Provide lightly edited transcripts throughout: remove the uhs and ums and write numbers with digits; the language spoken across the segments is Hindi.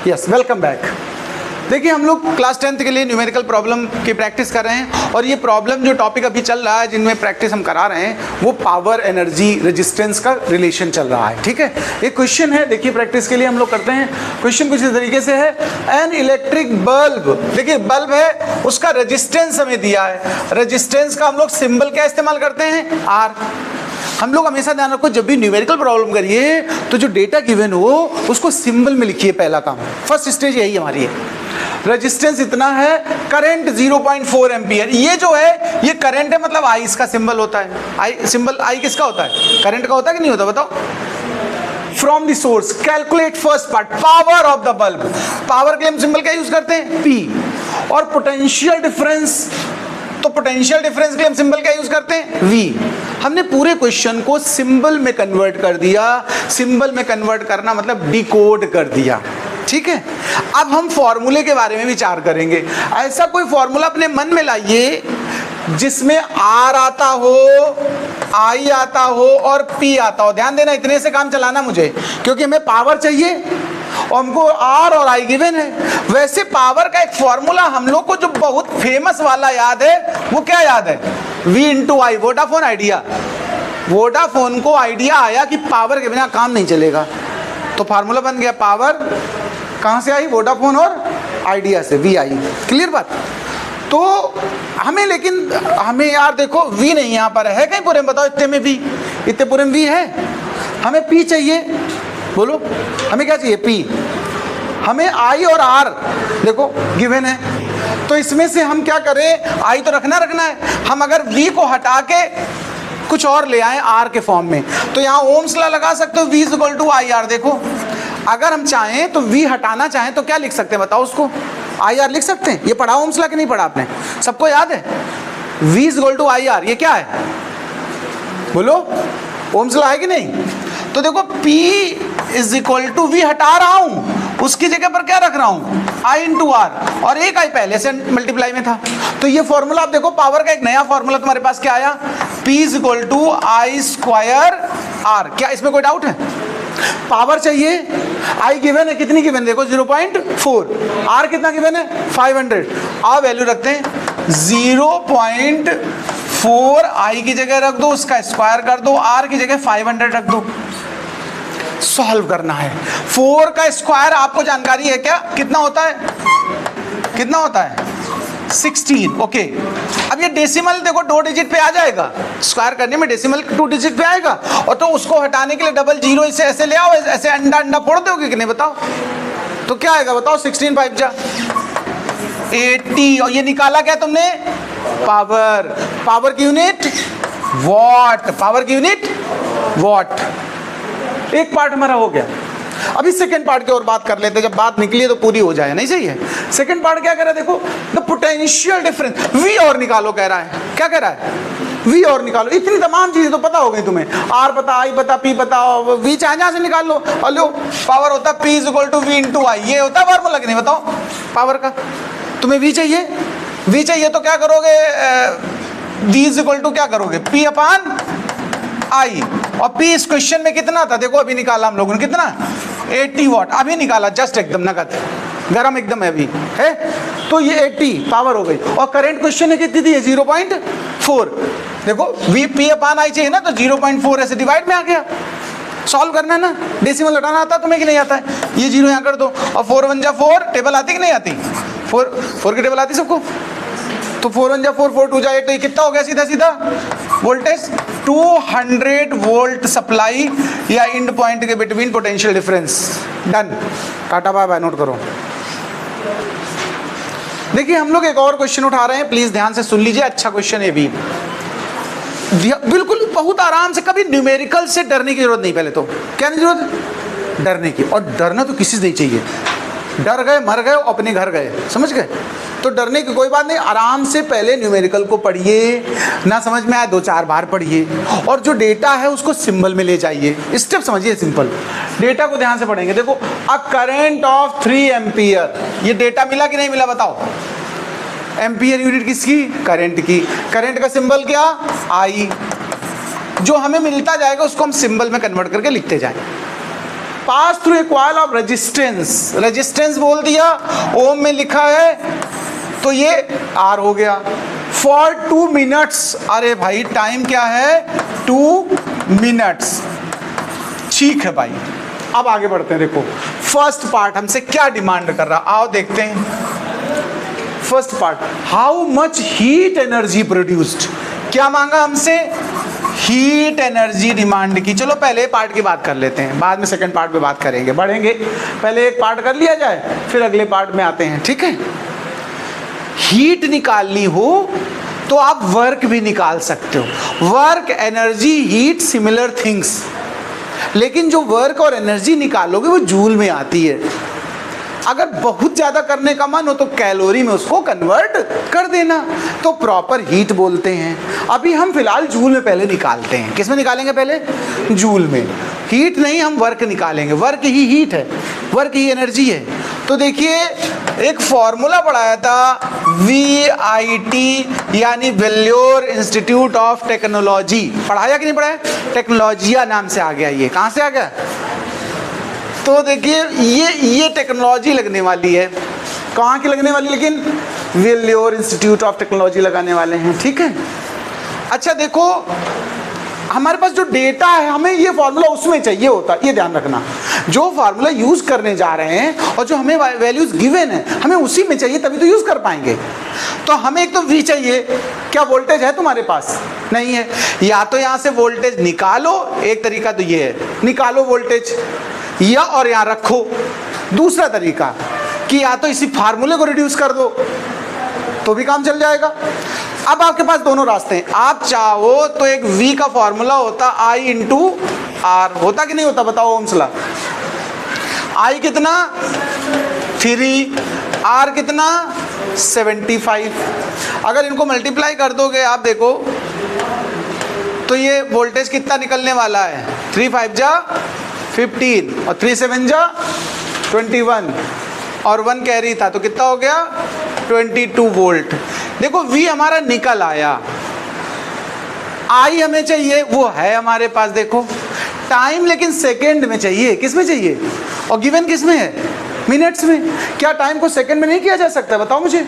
Yes, welcome back. देखिए हम लोग क्लास 10th के लिए न्यूमेरिकल प्रॉब्लम की प्रैक्टिस कर रहे हैं और ये प्रॉब्लम जो टॉपिक अभी चल रहा है जिनमें प्रैक्टिस हम करा रहे हैं वो पावर, एनर्जी, रेजिस्टेंस का रिलेशन चल रहा है। ठीक है, एक क्वेश्चन है, देखिए प्रैक्टिस के लिए हम लोग करते हैं। क्वेश्चन कुछ इस तरीके से है, एन इलेक्ट्रिक बल्ब, देखिए बल्ब है, उसका रेजिस्टेंस हमें दिया है। रेजिस्टेंस का हम लोग सिंबल क्या इस्तेमाल करते हैं? आर। हम लोग हमेशा ध्यान रखो जब भी न्यूमेरिकल प्रॉब्लम करिए तो जो डेटा गिवन हो उसको सिंबल में लिखिए, पहला काम, फर्स्ट स्टेज यही हमारी है। रेजिस्टेंस इतना है, करंट 0.4 एम्पियर, ये जो है ये करंट है, मतलब आई इसका सिंबल होता है। आई सिंबल, आई किसका होता है? करंट का होता है कि नहीं होता, बताओ। From the source calculate first part, power of the bulb. Power के लिए हम सिंबल क्या यूज करते हैं? पी। और पोटेंशियल डिफरेंस, तो पोटेंशियल डिफरेंस के लिए हम सिंबल क्या यूज करते हैं? वी। हमने पूरे क्वेश्चन को सिंबल में कन्वर्ट कर दिया। सिंबल में कन्वर्ट करना मतलब डिकोड कर दिया। ठीक है, अब हम फॉर्मूले के बारे में विचार करेंगे। ऐसा कोई फॉर्मूला अपने मन में लाइए जिसमें आर आता हो, आई आता हो और पी आता हो। ध्यान देना, इतने से काम चलाना मुझे, क्योंकि हमें पावर चाहिए और हमको आर और आई गिवन है। वैसे पावर का एक फॉर्मूला हम लोग को जो बहुत फेमस वाला याद है, वो क्या याद है? V इंटू आई, वोडाफोन आइडिया। वोडाफोन को आइडिया आया कि पावर के बिना काम नहीं चलेगा, तो फार्मूला बन गया, पावर कहाँ से आई? वोडाफोन और आइडिया से, वी आई। क्लियर बात? तो हमें, लेकिन हमें यार देखो वी नहीं यहाँ पर है कहीं पूरे में, बताओ इतने में वी, इतने पूरे में वी है। हमें पी चाहिए, बोलो हमें क्या चाहिए? पी। हमें आई और आर देखो गिवन है, तो इसमें से हम क्या करें? आई तो रखना है, हम अगर वी को हटा के कुछ और ले आए आर के फॉर्म में, तो यहाँ ओम्स लॉ लगा सकते हो, V is equal to I R. देखो अगर हम चाहें तो वी हटाना चाहें तो क्या लिख सकते हैं, बताओ उसको? आई आर लिख सकते हैं। ये पढ़ा ओम्स लॉ कि नहीं पढ़ा आपने? सबको याद है? V is equal to I R, ये क्या है बोलो? ओम्स लॉ है कि नहीं? तो देखो P is equal to, V हटा रहा हूं, उसकी जगह पर क्या रख रहा हूं? I इंटू आर, और एक आई पहले से मल्टीप्लाई में था। तो ये फॉर्मूला आप देखो, पावर का एक नया फॉर्मूला तुम्हारे पास क्या आया? P is equal to I square R. क्या इसमें कोई डाउट है? पावर चाहिए, आई गिवन है, कितनी गिवन देखो? 0.4। आर कितना गिवन है? 500। आप वैल्यू रखते हैं 0.4, आई की जगह रख दो, उसका स्क्वायर कर दो, आर की जगह 500 रख दो। सॉल्व करना है। 4 का स्क्वायर आपको जानकारी है क्या? कितना होता है? कितना होता है? 16। ओके, अब ये डेसिमल देखो 2 डिजिट पे आ जाएगा, स्क्वायर करने में डेसिमल 2 डिजिट पे आएगा, और तो उसको हटाने के लिए डबल जीरो इसे ऐसे ले आओ, ऐसे अंडा अंडा फोड़ दोगे कि नहीं, बताओ? तो क्या आएगा बताओ? 16 5 जा 80, और ये निकाला क्या तुमने? पावर। पावर की यूनिट वॉट। पावर की यूनिट वॉट। एक पार्ट हमारा हो गया। अभी सेकंड पार्ट की और बात कर लेते हैं, जब बात निकली है तो पूरी हो जाए, नहीं सही है? सेकंड पार्ट क्या कह रहा है देखो, द पोटेंशियल डिफरेंस, वी और निकालो कह रहा है। क्या कह रहा है? वी और निकालो। इतनी तमाम चीजें तो पता हो गई तुम्हें, आर पता, आई पता, पी पता, वी चाहे जहां से निकाल लो। और लो पावर होता है P is equal to V into I, ये होता है फॉर्मूला कि नहीं, बताओ पावर का? तुम्हें वी चाहिए, वी चाहिए तो क्या करोगे? वी इज इक्वल टू क्या करोगे? पी अपान आई। और पी इस क्वेश्चन में कितना था देखो, अभी निकाला हम लोगों ने, कितना? 80 वॉट। अभी निकाला जस्ट, एकदम नगद, गरम एकदम है अभी है। तो ये 80 पावर हो गई, और करंट क्वेश्चन है कितनी थी? 0.4। देखो वी पी अपान आई चाहिए ना, तो 0.4 ऐसे डिवाइड में आ गया। सॉल्व करना है ना, डेसिमल हटाना आता तुम्हें कि नहीं आता है? ये 0 यहाँ कर दो, और 4 1 जा 4, टेबल आती कि नहीं आती? 4 की टेबल आती सबको? तो 4 1 जा 4, 4 2 जा 8, तो ये कितना हो गया सीधा सीधा? वोल्टेज 200 वोल्ट सप्लाई या एंड पॉइंट के between potential difference. Done, tata bye bye, note करो। देखिए हम लोग एक और क्वेश्चन उठा रहे हैं, प्लीज ध्यान से सुन लीजिए, अच्छा क्वेश्चन है भी, बिल्कुल बहुत आराम से। कभी न्यूमेरिकल से डरने की जरूरत नहीं, पहले तो क्या नहीं जरूरत? डरने की। और डरना तो किसी से नहीं चाहिए, डर गए मर गए अपने घर गए, समझ गए? तो डरने की कोई बात नहीं, आराम से पहले न्यूमेरिकल को पढ़िए, ना समझ में आए 2-4 बार पढ़िए, और जो डेटा है उसको सिंबल में ले जाइए। स्टेप समझिए सिंपल, डेटा को ध्यान से पढ़ेंगे। देखो अ करंट ऑफ 3 एम्पियर, ये डेटा मिला कि नहीं मिला बताओ? एम्पियर यूनिट किसकी? करंट की। करंट का सिंबल क्या? आई। जो हमें मिलता जाएगा उसको हम सिंबल में कन्वर्ट करके लिखते जाएं। Pass through a coil of resistance, resistance बोल दिया, ओम में लिखा है तो ये आर हो गया, फॉर 2 मिनट्स। अरे भाई टाइम क्या है, 2 मिनट्स। ठीक है भाई, अब आगे बढ़ते हैं। देखो फर्स्ट पार्ट हमसे क्या डिमांड कर रहा, आओ देखते हैं। First part, how much heat energy produced, क्या मांगा हमसे, हीट एनर्जी डिमांड की। चलो पहले पार्ट की बात कर लेते हैं, बाद में सेकंड पार्ट पे बात करेंगे, बढ़ेंगे। पहले एक पार्ट कर लिया जाए, फिर अगले पार्ट में आते हैं, ठीक है। हीट निकालनी हो तो आप वर्क भी निकाल सकते हो। Work, energy, heat similar things, लेकिन जो वर्क और एनर्जी निकालोगे वो जूल में आती है। अगर बहुत ज़्यादा करने का मन हो तो कैलोरी में उसको कन्वर्ट कर देना, तो प्रॉपर हीट बोलते हैं। अभी हम फिलहाल जूल में पहले निकालते हैं। किस में निकालेंगे पहले, जूल में। हीट नहीं, हम वर्क निकालेंगे। वर्क ही हीट है, वर्क ही एनर्जी है। तो देखिए एक फॉर्मूला पढ़ाया था VIT, यानी वेल्योर इंस्टीट्यूट ऑफ टेक्नोलॉजी, पढ़ाया कि नहीं पढ़ाया, टेक्नोलॉजिया नाम से आ गया। ये कहाँ से आ गया, तो देखिए ये टेक्नोलॉजी लगने वाली है। कहाँ की लगने वाली, लेकिन वेल्योर इंस्टीट्यूट ऑफ टेक्नोलॉजी लगाने वाले हैं, ठीक है। अच्छा देखो हमारे पास जो डेटा है, हमें ये फार्मूला उसमें चाहिए होता, ये ध्यान रखना। जो फार्मूला यूज करने जा रहे हैं और जो हमें वैल्यूज गिवन है, हमें उसी में चाहिए, तभी तो यूज कर पाएंगे। तो हमें एक तो V चाहिए। क्या वोल्टेज है तुम्हारे पास, नहीं है, या तो यहाँ से वोल्टेज निकालो, एक तरीका तो ये है, निकालो वोल्टेज या और यहाँ रखो। दूसरा तरीका कि या तो इसी फार्मूले को रिड्यूस कर दो तो भी काम चल जाएगा। अब आपके पास दोनों रास्ते हैं। आप चाहो तो एक V का फॉर्मूला होता I इंटू R, होता कि नहीं होता, बताओ ओम्स लॉ। I कितना 3, R कितना 75। अगर इनको मल्टीप्लाई कर दोगे आप देखो तो ये वोल्टेज कितना निकलने वाला है, 3 5 जा 15 और 3 7 जा 21 और 1 कैरी था तो कितना हो गया 22 वोल्ट। देखो V हमारा निकल आया, I हमें चाहिए, वो है हमारे पास। देखो टाइम लेकिन सेकंड में चाहिए, किस में चाहिए, और गिवन किस में है, मिनट्स में। क्या टाइम को सेकंड में नहीं किया जा सकता, बताओ मुझे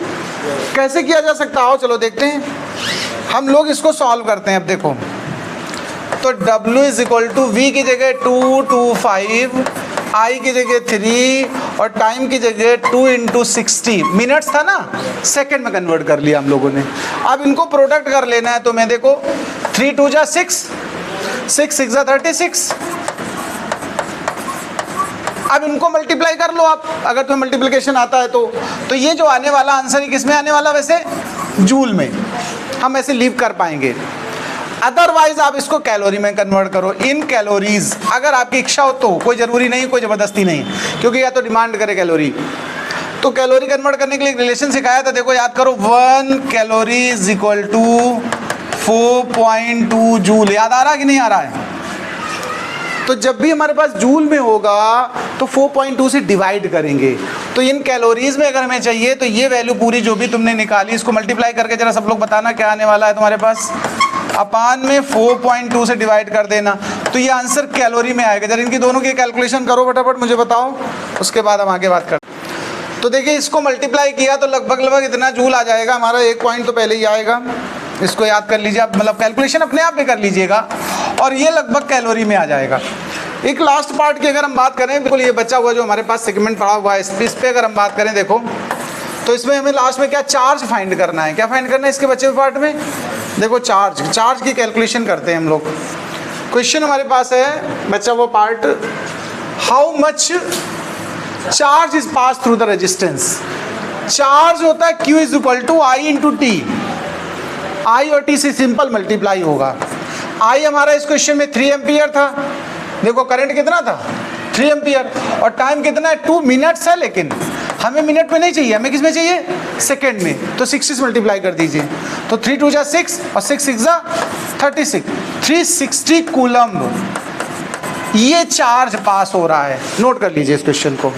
कैसे किया जा सकता। आओ चलो देखते हैं, हम लोग इसको सॉल्व करते हैं। अब देखो तो W is equal to V की जगह 225, I की जगह 3 और टाइम की जगह 2 इंटू 60, मिनट्स था ना, सेकंड में कन्वर्ट कर लिया हम लोगों ने। अब इनको प्रोडक्ट कर लेना है, तो मैं देखो 3 2 जा 6, 6 6 जा 36। अब इनको मल्टीप्लाई कर लो आप, अगर तुम्हें मल्टीप्लिकेशन आता है तो ये जो आने वाला आंसर ही किस में आने वाला, वैसे जूल में हम ऐसे लीव कर पाएंगे। अदरवाइज आप इसको कैलोरी में कन्वर्ट करो, इन कैलोरीज। अगर आपकी इच्छा हो तो, कोई ज़रूरी नहीं, कोई ज़बरदस्ती नहीं, क्योंकि या तो डिमांड करे कैलोरी। तो कैलोरी कन्वर्ट करने के लिए एक रिलेशन सिखाया था, देखो याद करो, 1 calorie is equal to 4.2 joule. याद आ रहा है कि नहीं आ रहा है। तो जब भी हमारे पास जूल में होगा तो 4.2 से डिवाइड करेंगे। तो इन कैलोरीज में अगर हमें चाहिए तो ये वैल्यू पूरी जो भी तुमने निकाली, इसको मल्टीप्लाई करके जरा सब लोग बताना क्या आने वाला है तुम्हारे पास, अपान में 4.2 से डिवाइड कर देना, तो ये आंसर कैलोरी में आएगा। जरा इनकी दोनों की कैलकुलेशन करो फटाफट, मुझे बताओ, उसके बाद हम आगे बात करते। तो देखिए इसको मल्टीप्लाई किया तो लगभग इतना जूल आ जाएगा हमारा, 1 पॉइंट तो पहले ही आएगा, इसको याद कर लीजिए आप, मतलब कैलकुलेशन अपने आप में कर लीजिएगा, और ये लगभग कैलोरी में आ जाएगा। एक लास्ट पार्ट की अगर हम बात करें, बिल्कुल ये बचा हुआ जो हमारे पास सेगमेंट पड़ा हुआ है, इस पे अगर हम बात करें देखो, तो इसमें हमें लास्ट में क्या चार्ज फाइंड करना है। क्या फाइंड करना है इसके बचे हुए पार्ट में, देखो चार्ज की कैलकुलेशन करते हैं हम लोग। क्वेश्चन हमारे पास है बचा हुआ part, how much charge is pass through the resistance. Charge होता है Q is equal to I into T, I और T से सिंपल मल्टीप्लाई होगा। I हमारा इस क्वेश्चन में 3 एम्पियर था, देखो करंट कितना था 3 एम्पियर, और टाइम कितना है 2 मिनट्स है, लेकिन हमें मिनट में नहीं चाहिए, हमें किस में चाहिए, सेकंड में। तो 6 से मल्टीप्लाई कर दीजिए, तो 3 2 जा 6 और 6 6 जा 36, 360 कूलम ये चार्ज पास हो रहा है। नोट कर लीजिए इस क्वेश्चन को।